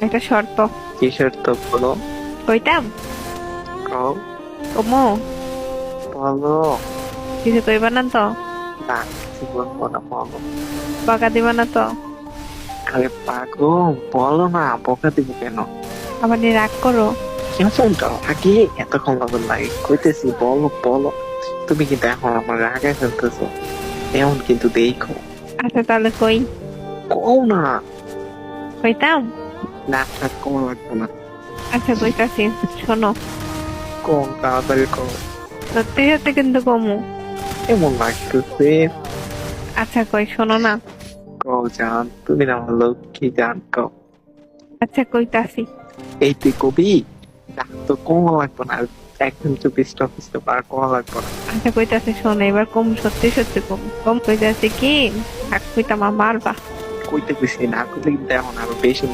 একটা শর্ত। কিসের তো বলো? কইতাম? কও। কমো? বলো। কিছু কইবা না তো? না, কিছু বলবো না, বলো। বকা দিবা না তো? আরে পাগল, বলো না, বকা দিব কেন? আবার নিয়ে রাগ করো? কেমনটা আগে এতক্ষণ ভালো লাগে, কইতেছি বলো বলো। তুমি কিন্তু এখন আমার রাগে ফেলতেছো, এমন কিন্তু দেখো। আচ্ছা তাহলে কই। কও না। কইতাম? না থাক, কমা লাগবে না। আচ্ছা কইতাছি, শোনো। কম তাড়াতাড়ি কম। সত্যি সত্যি কিন্তু কমু। এমন লাগতেছে। আচ্ছা কই, শোনো না। কও জান, তুমি না আমার লক্ষ্মী জান, কও। আচ্ছা কইতাছি। এই তুই কবি, ডাক তো কমা লাগবে না, আর একদম চুপ স্টপ স্টপ, আর কমা লাগবে না। আচ্ছা কইতাছি, শোনো এবার কম, সত্যি সত্যি কম কম। কইতাছি কি, থাক কইতাম, মারবা। কইতে বেশি না করলে কিন্তু এখন আরো বেশি